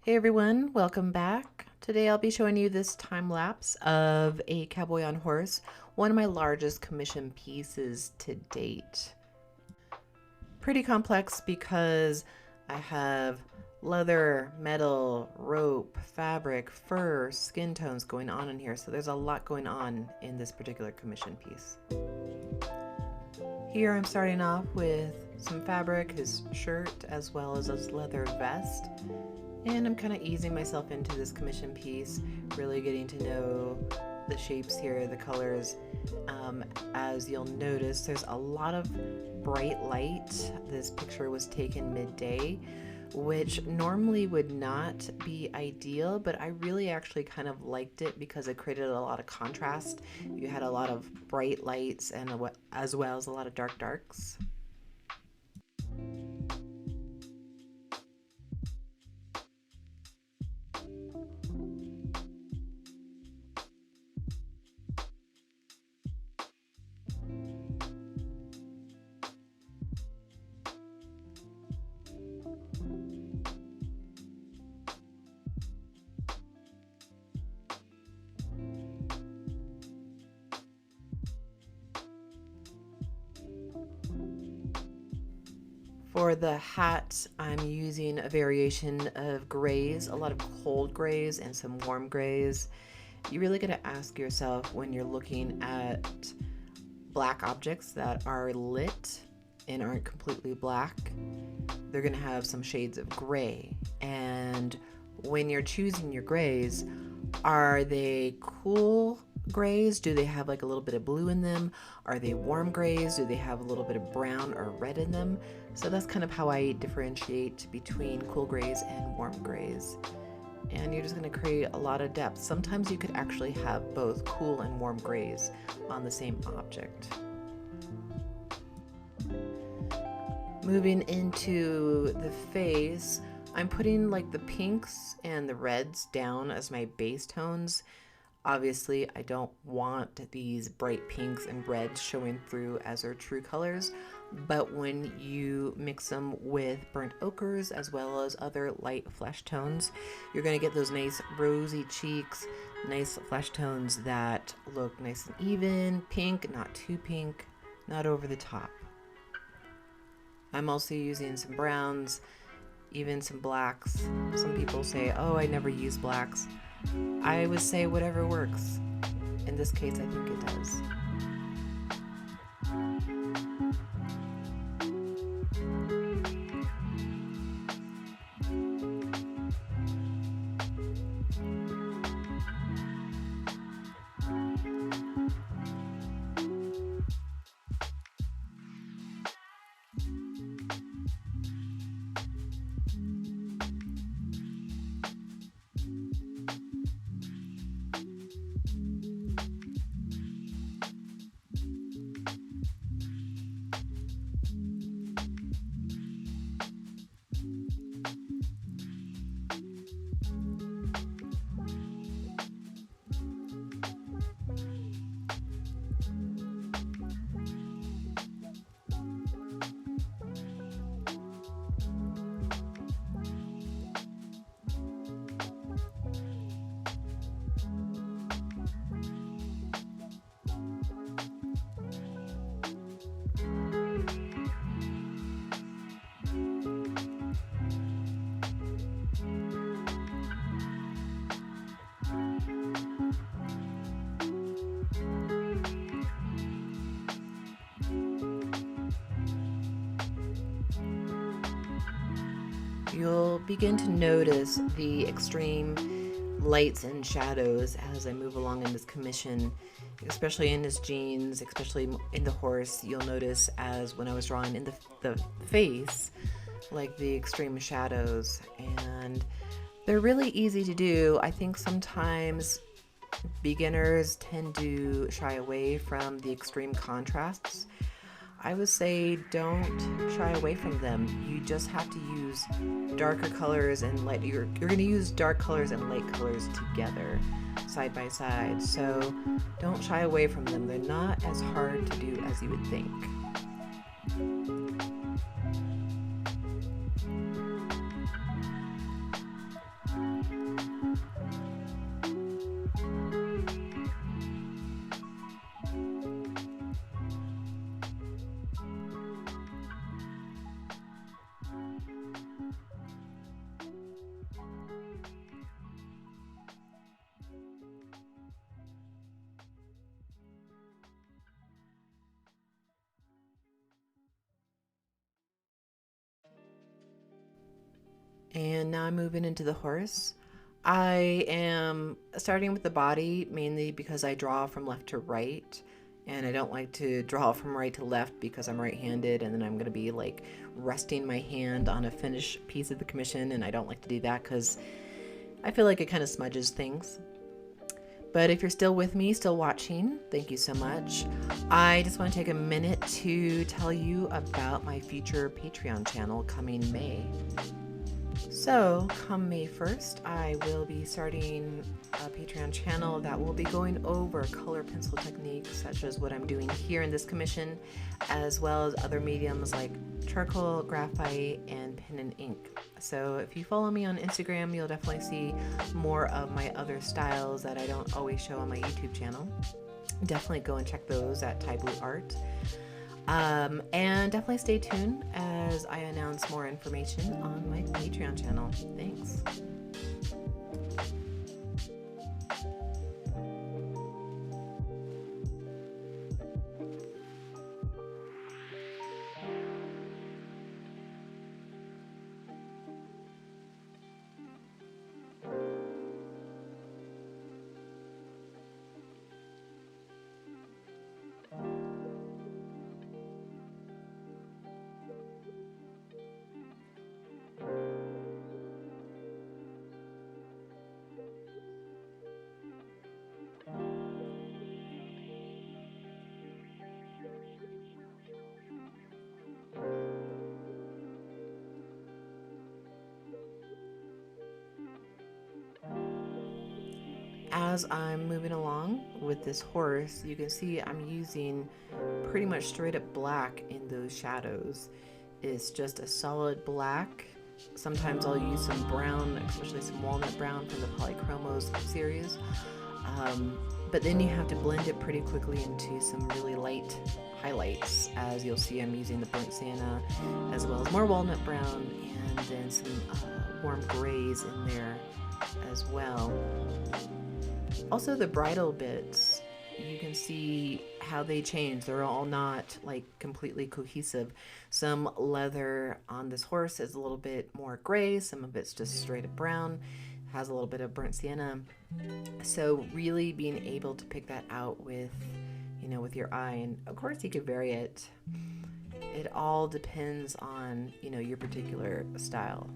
Hey everyone, welcome back. Today I'll be showing you this time lapse of a cowboy on horse, one of my largest commission pieces to date. Pretty complex because I have leather, metal, rope, fabric, fur, skin tones going on in here, so there's a lot going on in this particular commission piece. Here I'm starting off with some fabric, his shirt, as well as his leather vest. And I'm kind of easing myself into this commission piece, really getting to know the shapes here, the colors. As you'll notice, there's a lot of bright light. This picture was taken midday, which normally would not be ideal, but I really actually kind of liked it because it created a lot of contrast. You had a lot of bright lights and as well as a lot of dark darks. For the hat, I'm using a variation of grays, a lot of cold grays and some warm grays. You really got to ask yourself when you're looking at black objects that are lit and aren't completely black, they're going to have some shades of gray. And when you're choosing your grays, are they cool grays? Do they have like a little bit of blue in them? Are they warm grays? Do they have a little bit of brown or red in them? So that's kind of how I differentiate between cool grays and warm grays. And you're just going to create a lot of depth. Sometimes you could actually have both cool and warm grays on the same object. Moving into the face, I'm putting like the pinks and the reds down as my base tones. Obviously, I don't want these bright pinks and reds showing through as their true colors, but when you mix them with burnt ochres as well as other light flesh tones, you're going to get those nice rosy cheeks, nice flesh tones that look nice and even, pink, not too pink, not over the top. I'm also using some browns, even some blacks. Some people say, oh, I never use blacks. I would say whatever works. In this case, I think it does. You'll begin to notice the extreme lights and shadows as I move along in this commission, especially in his jeans, especially in the horse. You'll notice as when I was drawing in the face, like the extreme shadows, and they're really easy to do. I think sometimes beginners tend to shy away from the extreme contrasts. I would say don't shy away from them. You just have to use darker colors and light. You're going to use dark colors and light colors together, side by side. So don't shy away from them. They're not as hard to do as you would think. And now I'm moving into the horse. I am starting with the body mainly because I draw from left to right. And I don't like to draw from right to left because I'm right-handed, and then I'm going to be like resting my hand on a finished piece of the commission, and I don't like to do that because I feel like it kind of smudges things. But if you're still with me, still watching, thank you so much. I just want to take a minute to tell you about my future Patreon channel coming May. So, come May 1st, I will be starting a Patreon channel that will be going over color pencil techniques, such as what I'm doing here in this commission, as well as other mediums like charcoal, graphite, and pen and ink. So if you follow me on Instagram, you'll definitely see more of my other styles that I don't always show on my YouTube channel. Definitely go and check those at Thai Blue Art. And definitely stay tuned as I announce more information on my Patreon channel. Thanks. As I'm moving along with this horse, you can see I'm using pretty much straight up black in those shadows. It's just a solid black. Sometimes I'll use some brown, especially some walnut brown from the Polychromos series. But then you have to blend it pretty quickly into some really light highlights. As you'll see, I'm using the burnt sienna as well as more walnut brown, and then some warm grays in there as well. Also, the bridle bits, you can see how they change. They're all not like completely cohesive. Some leather on this horse is a little bit more gray, some of it's just straight up brown, has a little bit of burnt sienna. So really being able to pick that out with, with your eye, and of course you could vary it. It all depends on, your particular style.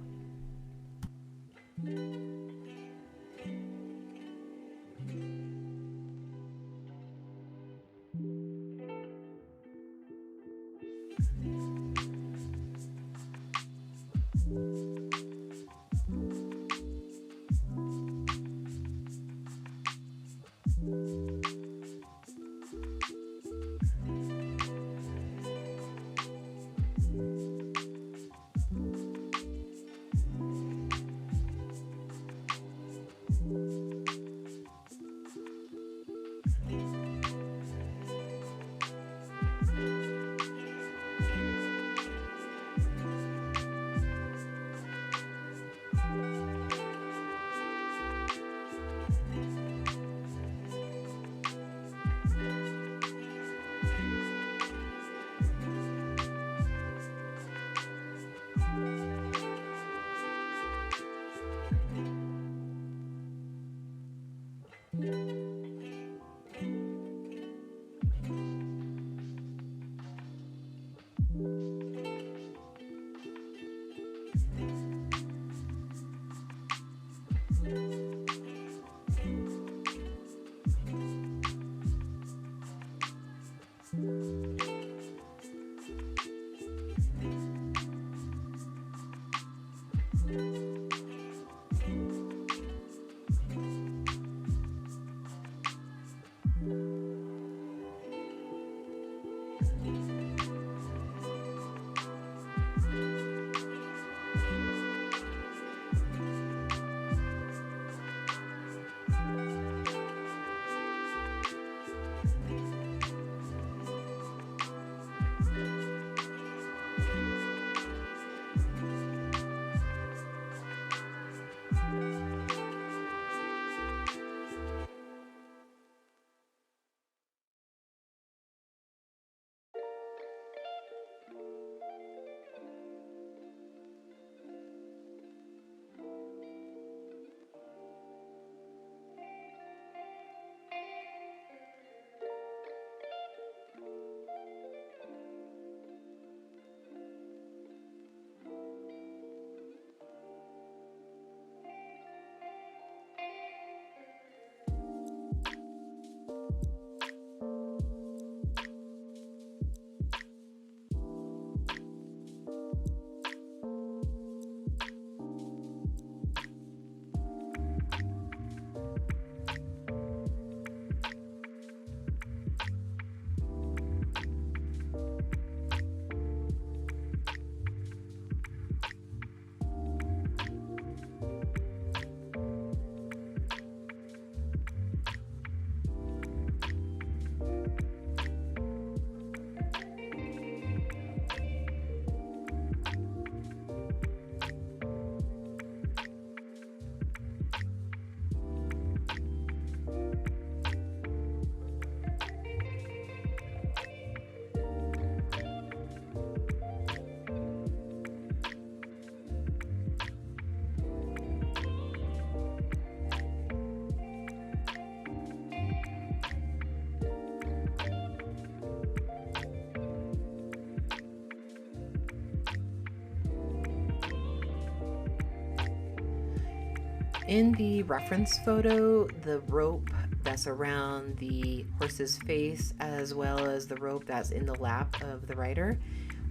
In the reference photo, the rope that's around the horse's face, as well as the rope that's in the lap of the rider,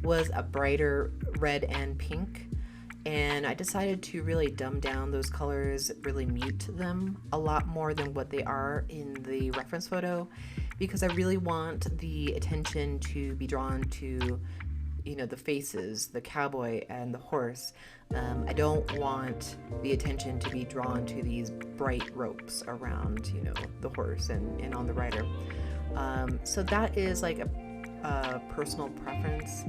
was a brighter red and pink. And I decided to really dumb down those colors, really mute them a lot more than what they are in the reference photo, because I really want the attention to be drawn to, you know, the faces, the cowboy and the horse. I don't want the attention to be drawn to these bright ropes around, you know, the horse and on the rider. So that is like a personal preference.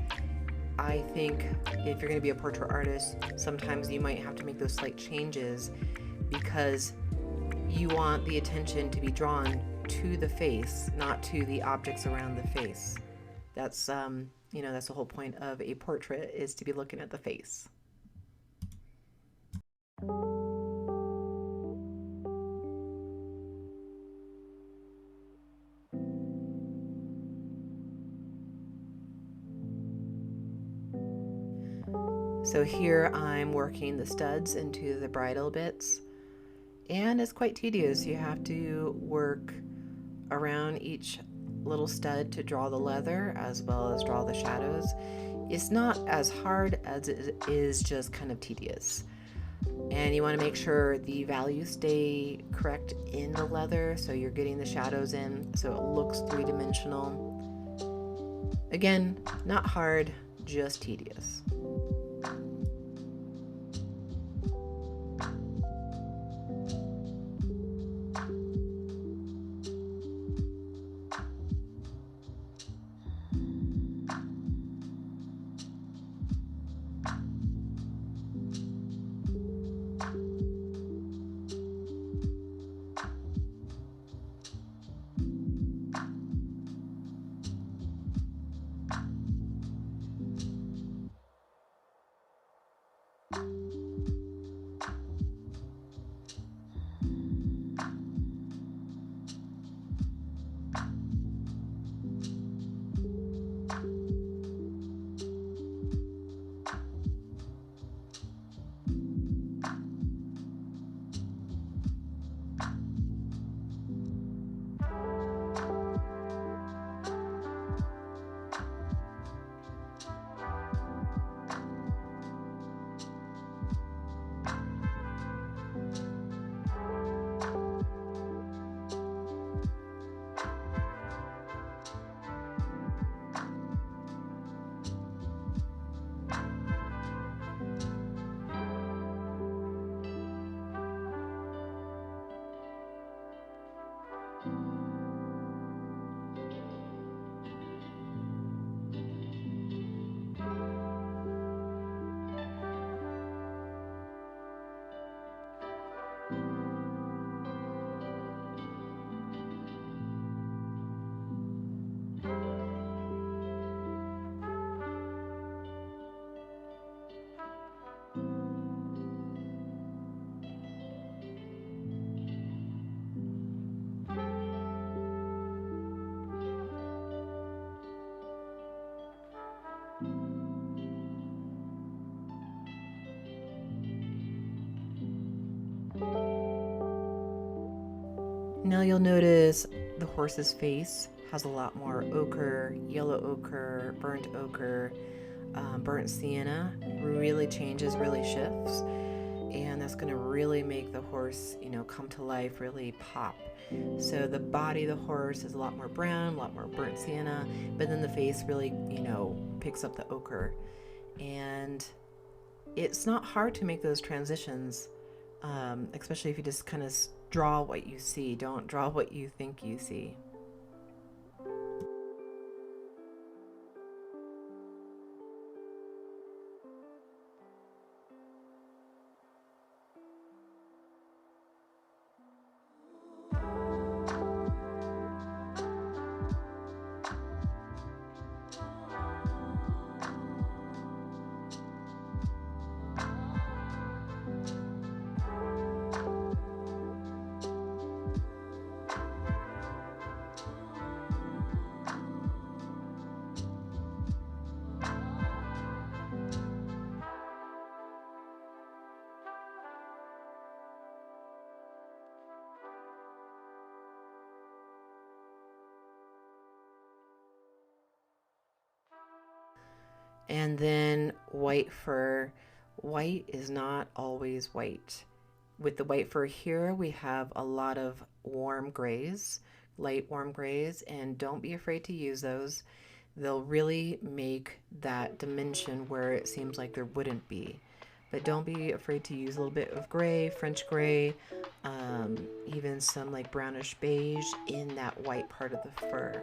I think if you're going to be a portrait artist, sometimes you might have to make those slight changes because you want the attention to be drawn to the face, not to the objects around the face. That's you know, that's the whole point of a portrait, is to be looking at the face. So here I'm working the studs into the bridle bits, and it's quite tedious. You have to work around each little stud to draw the leather as well as draw the shadows. It's not as hard as it is just kind of tedious. And you want to make sure the values stay correct in the leather so you're getting the shadows in so it looks three-dimensional. Again, not hard, just tedious. Now you'll notice the horse's face has a lot more ochre, yellow ochre, burnt sienna. Really changes, really shifts, and that's going to really make the horse, you know, come to life, really pop. So the body of the horse is a lot more brown, a lot more burnt sienna, but then the face really, you know, picks up the ochre. And it's not hard to make those transitions, especially if you just kind of draw what you see. Don't draw what you think you see. And then white fur. White is not always white. With the white fur here, we have a lot of warm grays, light warm grays, and don't be afraid to use those. They'll really make that dimension where it seems like there wouldn't be. But don't be afraid to use a little bit of gray, French gray, even some like brownish beige in that white part of the fur.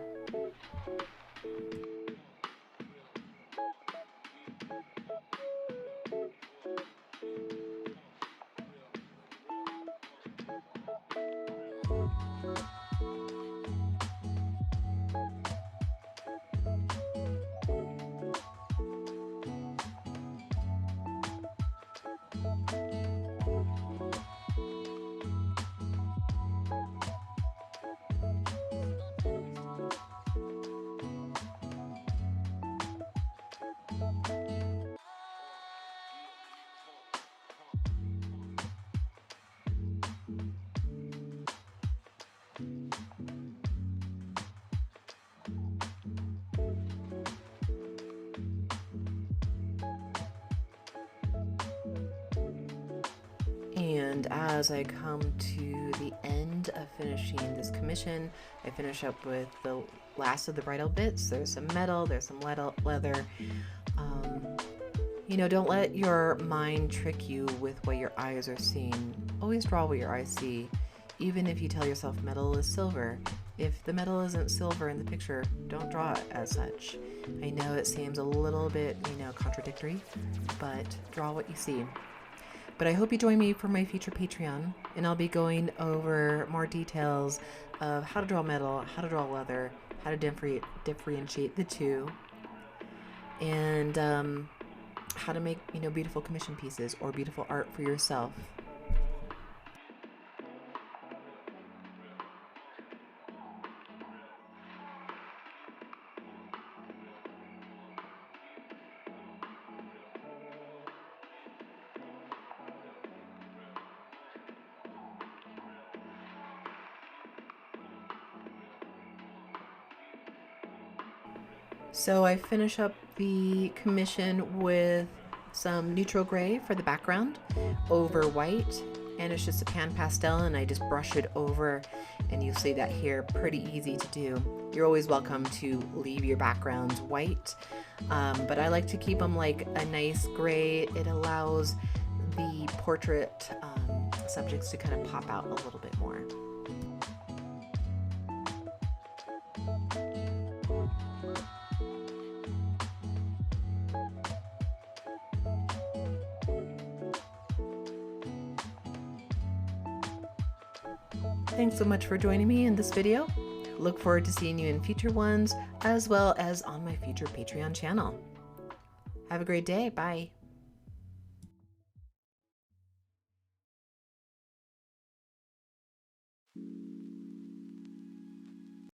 And as I come to the end of finishing this commission, I finish up with the last of the bridal bits. There's some metal, there's some leather. You know, don't let your mind trick you with what your eyes are seeing. Always draw what your eyes see, even if you tell yourself metal is silver. If the metal isn't silver in the picture, don't draw it as such. I know it seems a little bit, contradictory, but draw what you see. But I hope you join me for my future Patreon, and I'll be going over more details of how to draw metal, how to draw leather, how to differentiate the two, and how to make beautiful commission pieces or beautiful art for yourself. So I finish up the commission with some neutral gray for the background over white, and it's just a pan pastel, and I just brush it over, and you'll see that here, pretty easy to do. You're always welcome to leave your backgrounds white, but I like to keep them like a nice gray. It allows the portrait subjects to kind of pop out a little bit more. Thanks so much for joining me in this video. Look forward to seeing you in future ones, as well as on my future Patreon channel. Have a great day. Bye.